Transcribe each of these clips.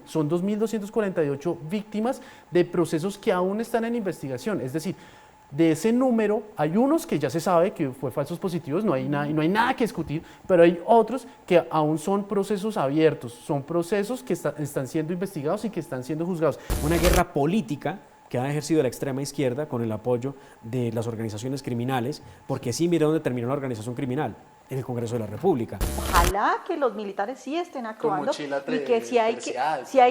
Son 2.248 víctimas de procesos que aún están en investigación. Es decir, de ese número hay unos que ya se sabe que fue falsos positivos, no hay nada que discutir, pero hay otros que aún son procesos abiertos, son procesos que están siendo investigados y que están siendo juzgados. Una guerra política que ha ejercido la extrema izquierda con el apoyo de las organizaciones criminales, porque sí, mira dónde terminó la organización criminal, en el Congreso de la República. Ojalá que los militares sí estén actuando y que si hay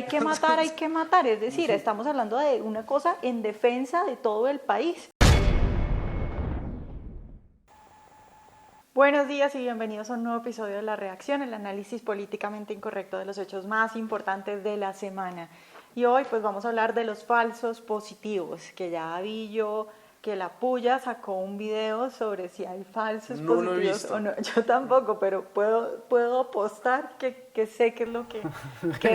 que matar, hay que matar. Es decir, estamos hablando de una cosa en defensa de todo el país. Buenos días y bienvenidos a un nuevo episodio de La Reacción, el análisis políticamente incorrecto de los hechos más importantes de la semana. Y hoy pues vamos a hablar de los falsos positivos, que ya vi yo que la Puya sacó un video sobre si hay falsos positivos o no. Yo tampoco, pero puedo apostar que sé qué es lo que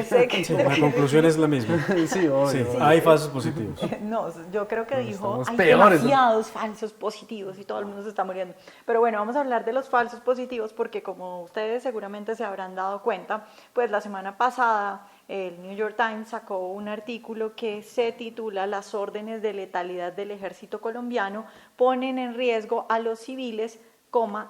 sé que sí, la conclusión es la misma. Sí, obvio, sí, obvio. hay falsos positivos. No, yo creo que dijo hay peores, demasiados falsos positivos y todo el mundo se está muriendo. Pero bueno, vamos a hablar de los falsos positivos porque como ustedes seguramente se habrán dado cuenta, pues la semana pasada el New York Times sacó un artículo que se titula "Las órdenes de letalidad del ejército colombiano ponen en riesgo a los civiles,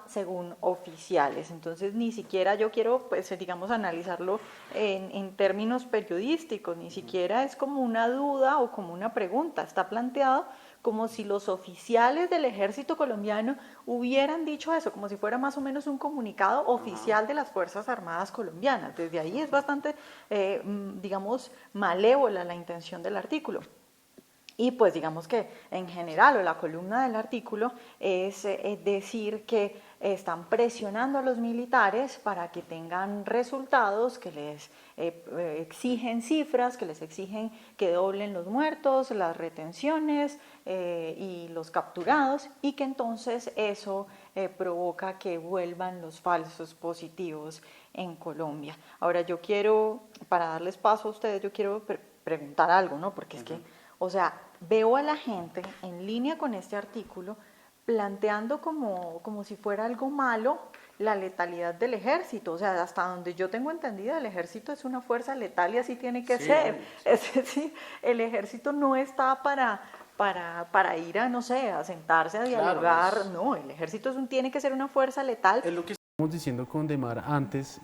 según oficiales". Entonces ni siquiera yo quiero, pues digamos, analizarlo en términos periodísticos, ni siquiera es como una duda o como una pregunta, está planteado como si los oficiales del ejército colombiano hubieran dicho eso, como si fuera más o menos un comunicado oficial de las Fuerzas Armadas colombianas. Desde ahí es bastante, digamos, malévola la intención del artículo. Y pues digamos que en general, o la columna del artículo, es decir que están presionando a los militares para que tengan resultados, que les exigen cifras, que les exigen que doblen los muertos, las retenciones y los capturados, y que entonces eso provoca que vuelvan los falsos positivos en Colombia. Ahora yo quiero, para darles paso a ustedes, yo quiero preguntar algo, ¿no? Porque es que, o sea, veo a la gente en línea con este artículo planteando como si fuera algo malo la letalidad del ejército. O sea, hasta donde yo tengo entendido, el ejército es una fuerza letal y así tiene que ser. Sí. Es decir, el ejército no está para ir a, no sé, a sentarse a dialogar. Claro, no, el ejército tiene que ser una fuerza letal. Es lo que estamos diciendo con Demar antes,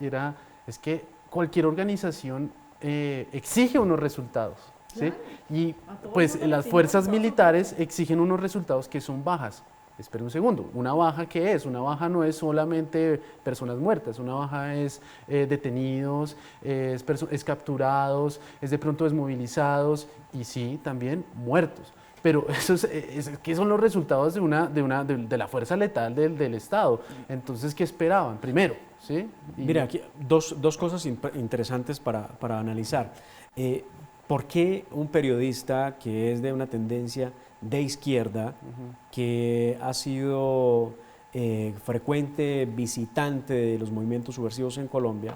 es que cualquier organización exige unos resultados. ¿sí? Y pues las fuerzas militares exigen unos resultados que son bajas. Espera un segundo, ¿una baja qué es? Una baja no es solamente personas muertas, una baja es detenidos, es capturados, es de pronto desmovilizados y sí, también muertos. Pero ¿qué son los resultados de la fuerza letal del Estado? Entonces, ¿qué esperaban? Primero, ¿sí? Mira, aquí dos cosas interesantes para analizar. ¿Por qué un periodista que es de una tendencia de izquierda, que ha sido frecuente visitante de los movimientos subversivos en Colombia,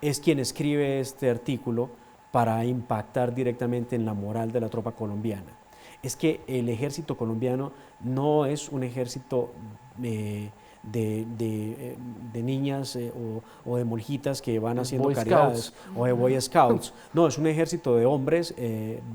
es quien escribe este artículo para impactar directamente en la moral de la tropa colombiana? Es que el ejército colombiano no es un ejército de niñas o de monjitas que van haciendo caridades o de Boy Scouts. No, es un ejército de hombres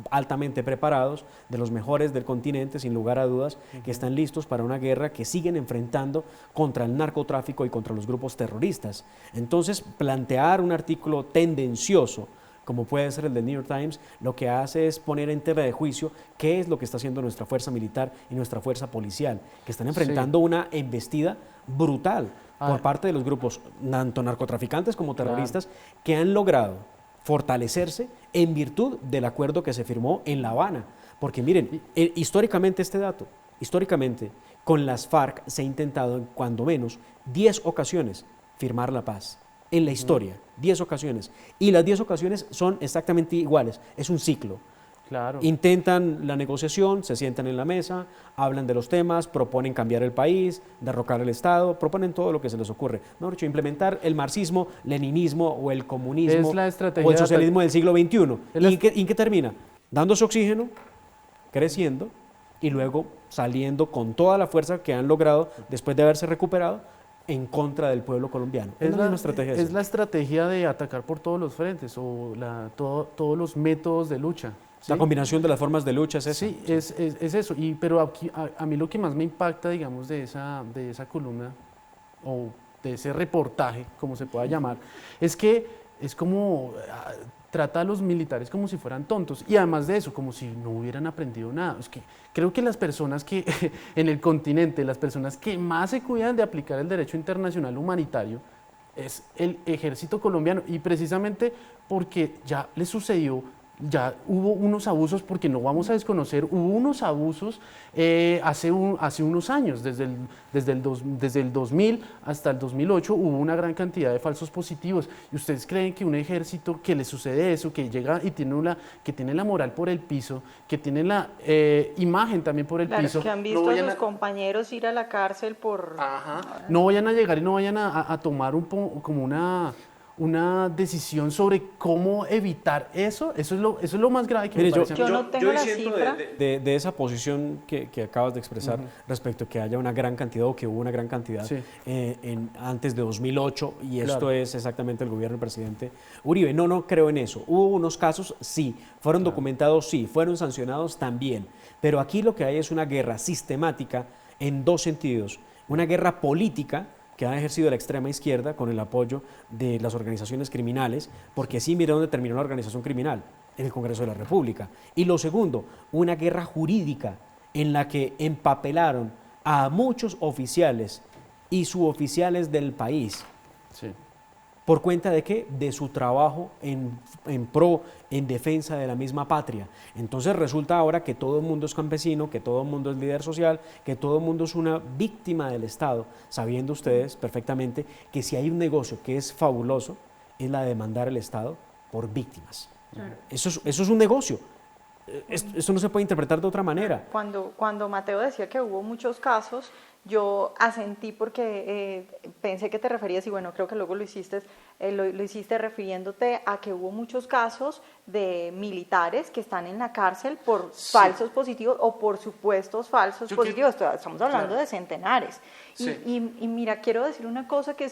altamente preparados, de los mejores del continente, sin lugar a dudas, que están listos para una guerra que siguen enfrentando contra el narcotráfico y contra los grupos terroristas. Entonces, plantear un artículo tendencioso como puede ser el del New York Times, lo que hace es poner en tela de juicio qué es lo que está haciendo nuestra fuerza militar y nuestra fuerza policial, que están enfrentando una embestida brutal por parte de los grupos, tanto narcotraficantes como terroristas, que han logrado fortalecerse en virtud del acuerdo que se firmó en La Habana. Porque miren, históricamente con las FARC se ha intentado en cuando menos 10 ocasiones firmar la paz. En la historia, 10 ocasiones. Y las 10 ocasiones son exactamente iguales, es un ciclo. Claro. Intentan la negociación, se sientan en la mesa, hablan de los temas, proponen cambiar el país, derrocar el Estado, proponen todo lo que se les ocurre. Mejor dicho, implementar el marxismo, leninismo o el comunismo o el socialismo del siglo XXI. ¿Y en qué termina? Dándose oxígeno, creciendo y luego saliendo con toda la fuerza que han logrado después de haberse recuperado en contra del pueblo colombiano. Es la misma estrategia. Es la estrategia de atacar por todos los frentes o todos los métodos de lucha. ¿Sí? La combinación de las formas de lucha es esa. Sí, es eso. Pero aquí, a mí lo que más me impacta, digamos, de esa columna o de ese reportaje, como se pueda llamar, es que es como trata a los militares como si fueran tontos y además de eso, como si no hubieran aprendido nada. Es que creo que las personas que en el continente, las personas que más se cuidan de aplicar el derecho internacional humanitario es el ejército colombiano y precisamente porque ya le sucedió. Ya hubo unos abusos, porque no vamos a desconocer, hubo unos abusos hace unos años, desde el 2000 hasta el 2008 hubo una gran cantidad de falsos positivos. ¿Y ustedes creen que un ejército que le sucede eso, que llega y que tiene la moral por el piso, que tiene la imagen también por el piso? Que han visto a sus compañeros ir a la cárcel por... Ajá. No vayan a llegar y no vayan a tomar como una decisión sobre cómo evitar eso. Eso es lo más grave que me parece. Yo no tengo la cifra de esa posición que acabas de expresar respecto a que haya una gran cantidad o que hubo una gran cantidad antes de 2008 y esto es exactamente el gobierno del presidente Uribe. No creo en eso. Hubo unos casos, sí. Fueron documentados, sí. Fueron sancionados también. Pero aquí lo que hay es una guerra sistemática en dos sentidos. Una guerra política que ha ejercido la extrema izquierda con el apoyo de las organizaciones criminales, porque sí, mira dónde terminó la organización criminal, en el Congreso de la República. Y lo segundo, una guerra jurídica en la que empapelaron a muchos oficiales y suboficiales del país. Sí. ¿Por cuenta de qué? De su trabajo en defensa de la misma patria. Entonces resulta ahora que todo el mundo es campesino, que todo el mundo es líder social, que todo el mundo es una víctima del Estado, sabiendo ustedes perfectamente que si hay un negocio que es fabuloso, es la de demandar al Estado por víctimas. Claro. Eso es un negocio. Esto no se puede interpretar de otra manera. Cuando Mateo decía que hubo muchos casos, yo asentí porque pensé que te referías, y bueno, creo que luego lo hiciste refiriéndote a que hubo muchos casos de militares que están en la cárcel por falsos positivos o por supuestos falsos positivos. Estamos hablando de centenares. Sí. Y mira, quiero decir una cosa que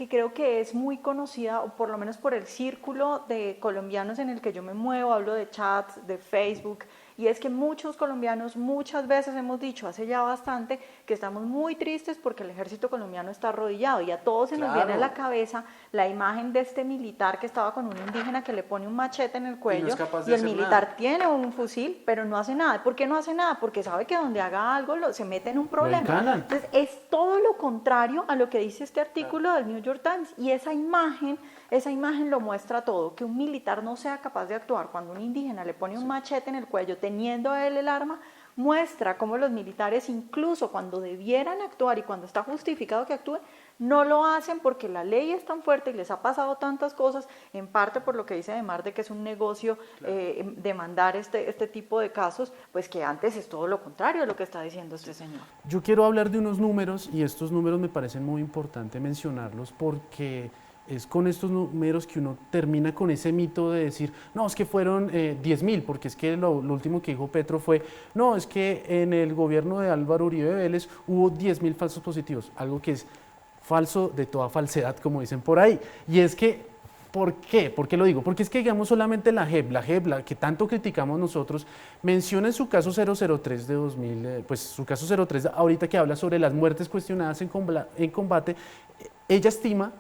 creo que es muy conocida, o por lo menos por el círculo de colombianos en el que yo me muevo, hablo de chats, de Facebook, y es que muchos colombianos muchas veces hemos dicho hace ya bastante que estamos muy tristes porque el ejército colombiano está arrodillado y a todos se nos viene a la cabeza la imagen de este militar que estaba con un indígena que le pone un machete en el cuello y el militar tiene un fusil pero no hace nada. ¿Por qué no hace nada? Porque sabe que donde haga algo se mete en un problema. Entonces es todo lo contrario a lo que dice este artículo del New York Times y esa imagen lo muestra todo, que un militar no sea capaz de actuar cuando un indígena le pone un machete en el cuello teniendo él el arma, muestra cómo los militares incluso cuando debieran actuar y cuando está justificado que actúen, no lo hacen porque la ley es tan fuerte y les ha pasado tantas cosas, en parte por lo que dice Demar de que es un negocio demandar este tipo de casos, pues que antes es todo lo contrario a lo que está diciendo este señor. Yo quiero hablar de unos números y estos números me parecen muy importante mencionarlos porque es con estos números que uno termina con ese mito de decir, no, es que fueron 10.000, porque es que lo último que dijo Petro fue, no, es que en el gobierno de Álvaro Uribe Vélez hubo 10.000 falsos positivos, algo que es falso de toda falsedad, como dicen por ahí. Y es que, ¿por qué? ¿Por qué lo digo? Porque es que, digamos, solamente la JEP, la que tanto criticamos nosotros, menciona en su caso 003 de 2000, pues su caso 03, ahorita que habla sobre las muertes cuestionadas en combate, ella estima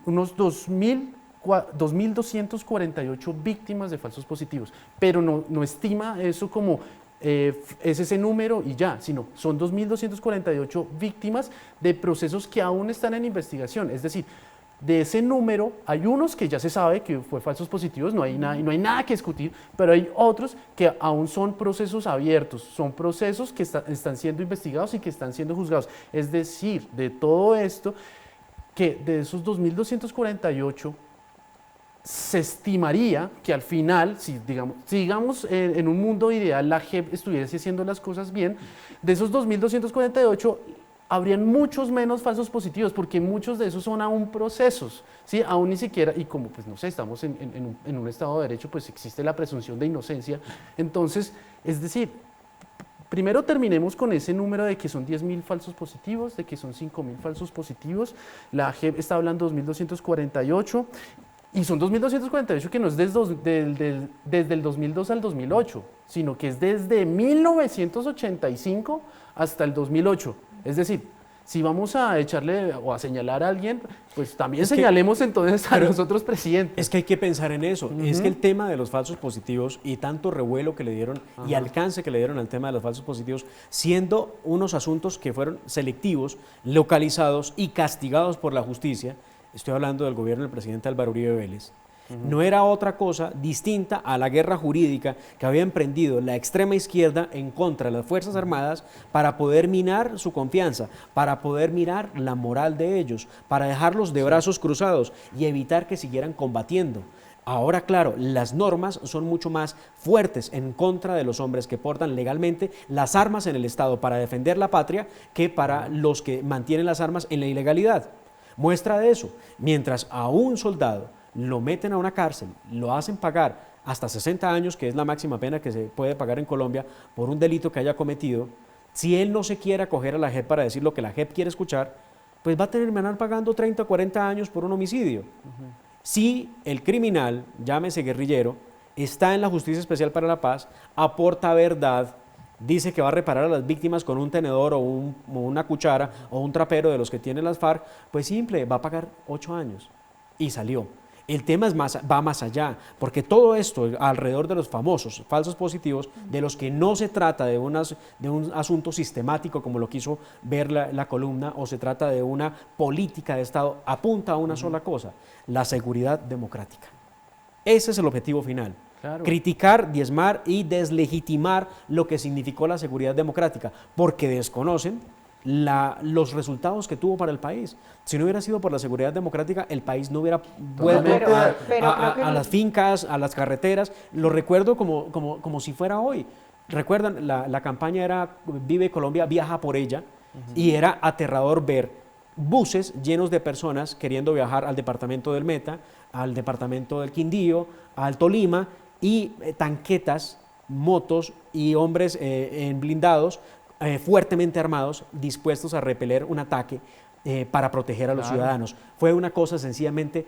unos 2.248 víctimas de falsos positivos, pero no estima eso como es ese número y ya, sino son 2.248 víctimas de procesos que aún están en investigación, es decir, de ese número hay unos que ya se sabe que fue falsos positivos, no hay nada que discutir, pero hay otros que aún son procesos abiertos, son procesos que están siendo investigados y que están siendo juzgados, es decir, de todo esto, que de esos 2.248 se estimaría que al final, si digamos en un mundo ideal la JEP estuviese haciendo las cosas bien, de esos 2.248 habrían muchos menos falsos positivos, porque muchos de esos son aún procesos, ¿sí? Aún ni siquiera, y como pues no sé, estamos en un Estado de Derecho, pues existe la presunción de inocencia, entonces, es decir, primero terminemos con ese número de que son 10.000 falsos positivos, de que son 5.000 falsos positivos. La JEP está hablando de 2.248 y son 2.248 que no es desde el 2002 al 2008, sino que es desde 1985 hasta el 2008. Es decir, si vamos a echarle o a señalar a alguien, pues también señalemos entonces a los otros presidentes. Es que hay que pensar en eso. Es que el tema de los falsos positivos y tanto revuelo que le dieron y alcance que le dieron al tema de los falsos positivos, siendo unos asuntos que fueron selectivos, localizados y castigados por la justicia, estoy hablando del gobierno del presidente Álvaro Uribe Vélez, no era otra cosa distinta a la guerra jurídica que había emprendido la extrema izquierda en contra de las Fuerzas Armadas para poder minar su confianza, para poder minar la moral de ellos, para dejarlos de brazos cruzados y evitar que siguieran combatiendo. Ahora, claro, las normas son mucho más fuertes en contra de los hombres que portan legalmente las armas en el Estado para defender la patria que para los que mantienen las armas en la ilegalidad. Muestra de eso, mientras a un soldado lo meten a una cárcel, lo hacen pagar hasta 60 años, que es la máxima pena que se puede pagar en Colombia por un delito que haya cometido, si él no se quiere acoger a la JEP para decir lo que la JEP quiere escuchar, pues va a terminar pagando 30 o 40 años por un homicidio. Si el criminal, llámese guerrillero, está en la Justicia Especial para la Paz, aporta verdad, dice que va a reparar a las víctimas con un tenedor o una cuchara o un trapero de los que tienen las FARC, pues simple, va a pagar 8 años y salió. El tema va más allá, porque todo esto alrededor de los famosos falsos positivos, de los que no se trata de un asunto sistemático como lo quiso ver la columna, o se trata de una política de Estado, apunta a una sola cosa, la seguridad democrática. Ese es el objetivo final. Claro. Criticar, diezmar y deslegitimar lo que significó la seguridad democrática, porque desconocen los resultados que tuvo para el país. Si no hubiera sido por la seguridad democrática, el país no hubiera vuelto a las fincas, a las carreteras. Lo recuerdo como si fuera hoy. Recuerdan, la campaña era Vive Colombia, viaja por ella, y era aterrador ver buses llenos de personas queriendo viajar al departamento del Meta, al departamento del Quindío, al Tolima, y tanquetas, motos y hombres en blindados fuertemente armados, dispuestos a repeler un ataque para proteger a los ciudadanos. Fue una cosa sencillamente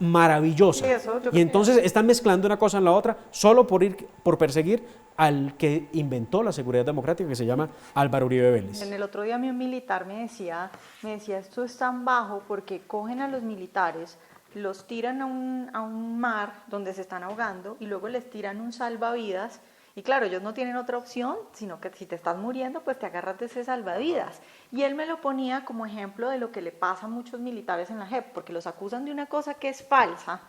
maravillosa. Y entonces están mezclando una cosa en la otra solo por perseguir al que inventó la seguridad democrática, que se llama Álvaro Uribe Vélez. En el otro día un militar me decía, esto es tan bajo porque cogen a los militares, los tiran a un mar donde se están ahogando y luego les tiran un salvavidas. Y claro, ellos no tienen otra opción, sino que si te estás muriendo, pues te agarras de ese salvavidas. Y él me lo ponía como ejemplo de lo que le pasa a muchos militares en la JEP, porque los acusan de una cosa que es falsa.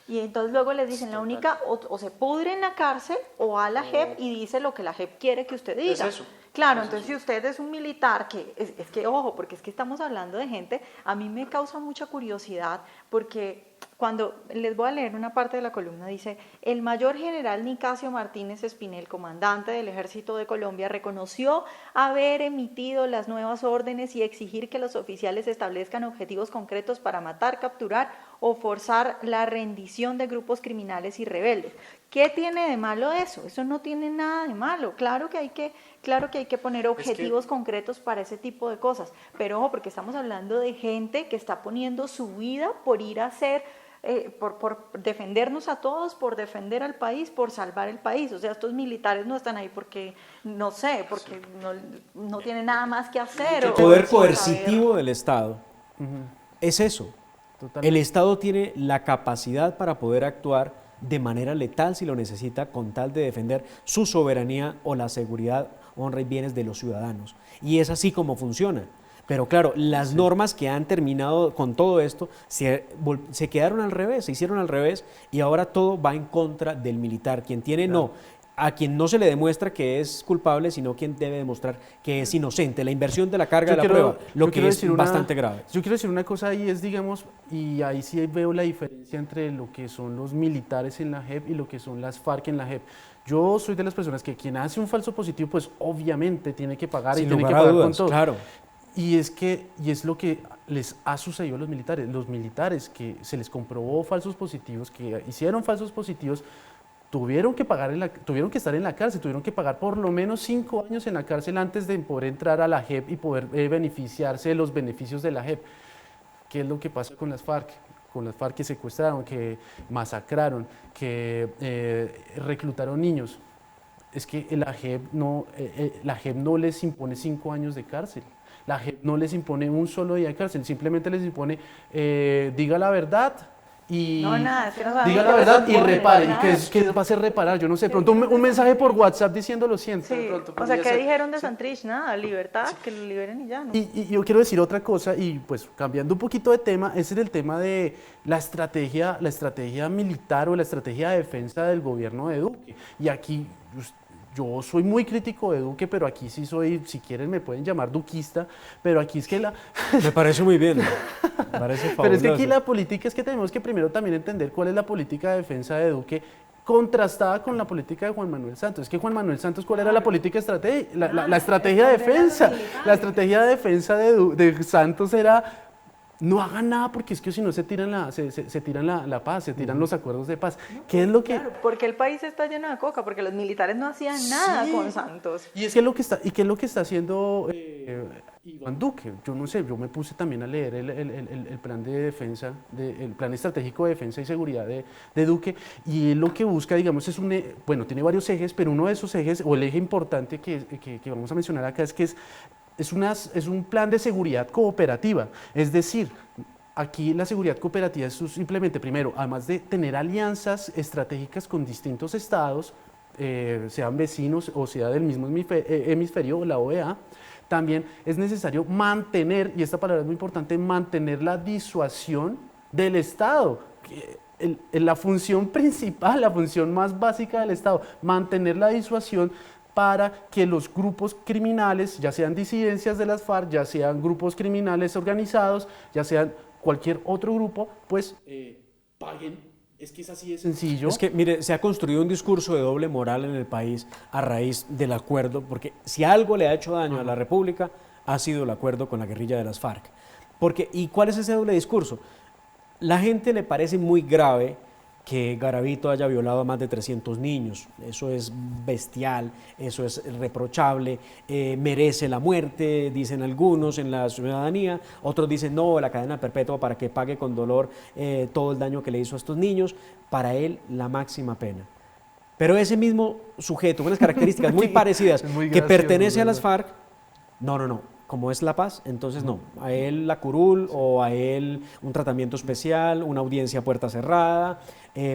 Y entonces luego les dicen, la única, o se pudre en la cárcel, o va a la JEP y dice lo que la JEP quiere que usted diga. Es eso. Claro, entonces si usted es un militar, es que ojo, porque es que estamos hablando de gente, a mí me causa mucha curiosidad, porque cuando les voy a leer una parte de la columna, dice, el mayor general Nicasio Martínez Espinel, comandante del Ejército de Colombia, reconoció haber emitido las nuevas órdenes y exigir que los oficiales establezcan objetivos concretos para matar, capturar o forzar la rendición de grupos criminales y rebeldes. ¿Qué tiene de malo eso? Eso no tiene nada de malo. Claro que hay que poner objetivos concretos para ese tipo de cosas. Pero ojo, porque estamos hablando de gente que está poniendo su vida por ir a hacer, por defendernos a todos, por defender al país, por salvar el país. O sea, estos militares no están ahí porque, no sé, porque no tienen nada más que hacer. El poder coercitivo del Estado es eso. Totalmente. El Estado tiene la capacidad para poder actuar de manera letal si lo necesita, con tal de defender su soberanía o la seguridad, honra y bienes de los ciudadanos. Y es así como funciona. Pero claro, las normas que han terminado con todo esto se quedaron al revés, se hicieron al revés, y ahora todo va en contra del militar. Quien tiene a quien no se le demuestra que es culpable, sino quien debe demostrar que es inocente. La inversión de la carga de la prueba, lo que es bastante grave. Yo quiero decir una cosa ahí, es, digamos, y ahí sí veo la diferencia entre lo que son los militares en la JEP y lo que son las FARC en la JEP. Yo soy de las personas que quien hace un falso positivo, pues obviamente tiene que pagar y tiene que pagar con todo. Claro. Y es lo que les ha sucedido a los militares. Los militares que se les comprobó falsos positivos, que hicieron falsos positivos, tuvieron que estar en la cárcel, tuvieron que pagar por lo menos 5 años en la cárcel antes de poder entrar a la JEP y poder beneficiarse de los beneficios de la JEP. ¿Qué es lo que pasa con las FARC? Con las FARC que secuestraron, que masacraron, que reclutaron niños. Es que la JEP no les impone 5 años de cárcel. La JEP no les impone un solo día de cárcel, simplemente les impone diga la verdad y No, nada, es que no diga la verdad y repare. ¿Y qué va a hacer reparar? Yo no sé, pronto un mensaje por WhatsApp diciendo lo siento. Sí, Pronto, o sea, ¿qué ser. dijeron de Santrich? Nada, libertad, que lo liberen y ya, ¿no? Y yo quiero decir otra cosa, y pues cambiando un poquito de tema, ese es el tema de la estrategia militar o la estrategia de defensa del gobierno de Duque. Y aquí yo soy muy crítico de Duque, pero aquí sí soy, si quieren me pueden llamar duquista, pero aquí es que Me parece muy bien, me parece fabuloso. pero es que aquí la política es que tenemos que primero también entender cuál es la política de defensa de Duque contrastada con la política de Juan Manuel Santos. Es que Juan Manuel Santos, ¿cuál era la política la estrategia de defensa? La estrategia de defensa de Santos era no hagan nada porque es que si no se tiran la paz, se tiran los acuerdos de paz. ¿Qué es lo que...? Claro, porque el país está lleno de coca, porque los militares no hacían nada con Santos. Y es que qué es lo que está haciendo Iván Duque. Yo no sé, yo me puse también a leer el plan de defensa, el plan estratégico de defensa y seguridad de Duque, y él lo que busca, digamos, bueno, tiene varios ejes, pero uno de esos ejes, o el eje importante que vamos a mencionar acá, es que es un plan de seguridad cooperativa. Es decir, aquí la seguridad cooperativa es simplemente, primero, además de tener alianzas estratégicas con distintos estados, sean vecinos o sea del mismo hemisferio, la OEA, también es necesario mantener, y esta palabra es muy importante, mantener la disuasión del Estado. La función principal, la función más básica del Estado, mantener la disuasión para que los grupos criminales, ya sean disidencias de las FARC, ya sean grupos criminales organizados, ya sean cualquier otro grupo, pues paguen. Es que es así de sencillo. Es que, mire, se ha construido un discurso de doble moral en el país a raíz del acuerdo, porque si algo le ha hecho daño a la República, ha sido el acuerdo con la guerrilla de las FARC. ¿Y cuál es ese doble discurso? La gente le parece muy grave que Garavito haya violado a más de 300 niños. Eso es bestial, eso es reprochable, merece la muerte, dicen algunos en la ciudadanía, otros dicen no, la cadena perpetua para que pague con dolor todo el daño que le hizo a estos niños, para él la máxima pena. Pero ese mismo sujeto, con unas características muy parecidas, que pertenece a las FARC, no. Como es la paz, entonces no. A él la curul o a él un tratamiento especial, una audiencia a puerta cerrada,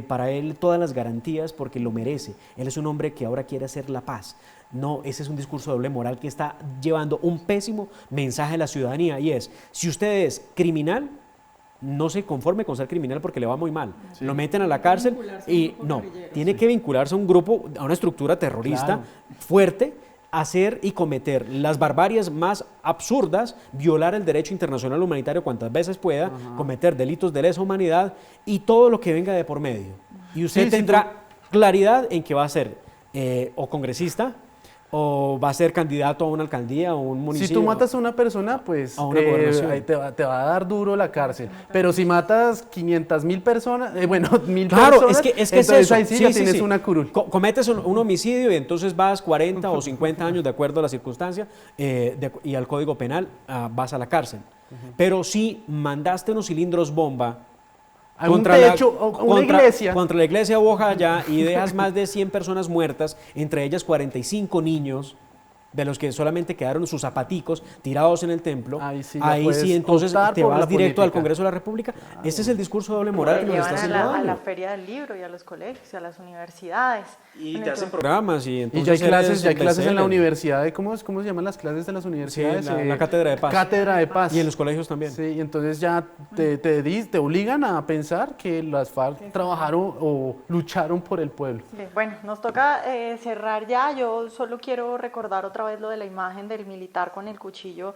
para él todas las garantías porque lo merece. Él es un hombre que ahora quiere hacer la paz. No, ese es un discurso de doble moral que está llevando un pésimo mensaje a la ciudadanía y es, si usted es criminal, no se conforme con ser criminal porque le va muy mal. Sí. Lo meten a la cárcel y no, tiene que vincularse a un grupo, a una estructura terrorista fuerte, hacer y cometer las barbarias más absurdas, violar el derecho internacional humanitario cuantas veces pueda, cometer delitos de lesa humanidad y todo lo que venga de por medio. Y usted tendrá claridad en que va a ser o congresista o va a ser candidato a una alcaldía o un municipio. Si tú matas a una persona, pues ahí te va a dar duro la cárcel. Pero si matas 500.000 personas, 1.000 claro, personas, es que es eso. Ahí sí, ya tienes una curul. Cometes un homicidio y entonces vas 40 o 50 años de acuerdo a la circunstancia y al Código Penal vas a la cárcel. Pero si mandaste unos cilindros bomba contra la iglesia Bojayá y dejas más de 100 personas muertas, entre ellas 45 niños, de los que solamente quedaron sus zapaticos tirados en el templo, ahí sí entonces te vas directo al Congreso de la República. Claro. Ese es el discurso de doble moral que nos está haciendo a la feria del libro y a los colegios y a las universidades. Y te hacen programas y entonces ya hay clases en la universidad. ¿Cómo se llaman las clases de las universidades? Sí, la Cátedra de Paz. Cátedra de Paz. Y en los colegios también. Sí, y entonces ya te obligan a pensar que las FARC trabajaron o lucharon por el pueblo. Sí, bueno, nos toca cerrar ya. Yo solo quiero recordar otra vez lo de la imagen del militar con el cuchillo,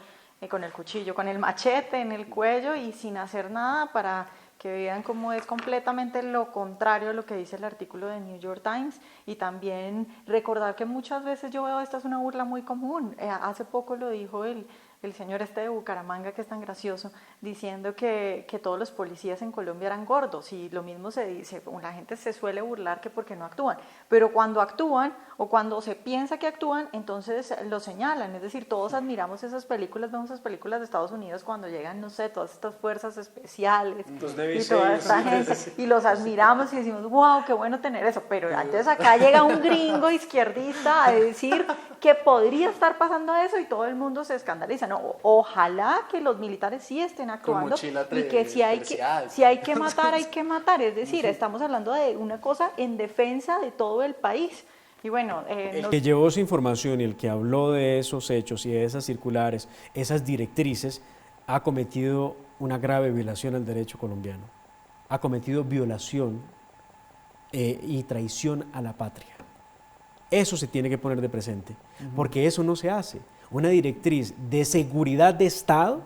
con el machete en el cuello y sin hacer nada, para que vean cómo es completamente lo contrario a lo que dice el artículo de New York Times. Y también recordar que muchas veces yo veo esta es una burla muy común. Hace poco lo dijo el el señor este de Bucaramanga, que es tan gracioso, diciendo que todos los policías en Colombia eran gordos, y lo mismo se dice, la gente se suele burlar que porque no actúan, pero cuando actúan o cuando se piensa que actúan, entonces lo señalan, es decir, todos admiramos esas películas, vemos esas películas de Estados Unidos cuando llegan, no sé, todas estas fuerzas especiales y toda esta gente, y los admiramos y decimos, wow, qué bueno tener eso, pero entonces acá llega un gringo izquierdista a decir que podría estar pasando eso y todo el mundo se escandaliza. No, ojalá que los militares sí estén actuando y que si hay que matar, hay que matar. Es decir, estamos hablando de una cosa en defensa de todo el país. Y bueno, el que llevó esa información y el que habló de esos hechos y de esas circulares, esas directrices, ha cometido una grave violación al derecho colombiano. Ha cometido violación y traición a la patria. Eso se tiene que poner de presente, porque eso no se hace. Una directriz de seguridad de Estado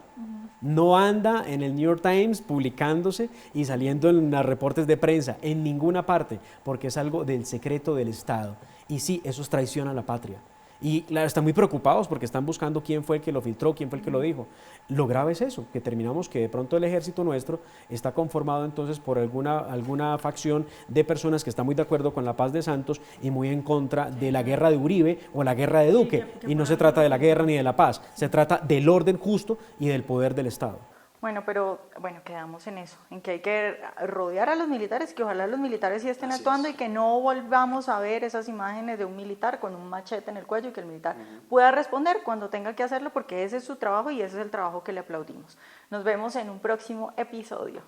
no anda en el New York Times publicándose y saliendo en los reportes de prensa, en ninguna parte, porque es algo del secreto del Estado. Y sí, eso es traición a la patria. Y claro, están muy preocupados porque están buscando quién fue el que lo filtró, quién fue el que lo dijo. Lo grave es eso, que terminamos que de pronto el ejército nuestro está conformado entonces por alguna facción de personas que están muy de acuerdo con la paz de Santos y muy en contra de la guerra de Uribe o la guerra de Duque. Y no se trata de la guerra ni de la paz, se trata del orden justo y del poder del Estado. Bueno, pero quedamos en eso, en que hay que rodear a los militares, que ojalá los militares sí estén actuando y que no volvamos a ver esas imágenes de un militar con un machete en el cuello y que el militar pueda responder cuando tenga que hacerlo, porque ese es su trabajo y ese es el trabajo que le aplaudimos. Nos vemos en un próximo episodio.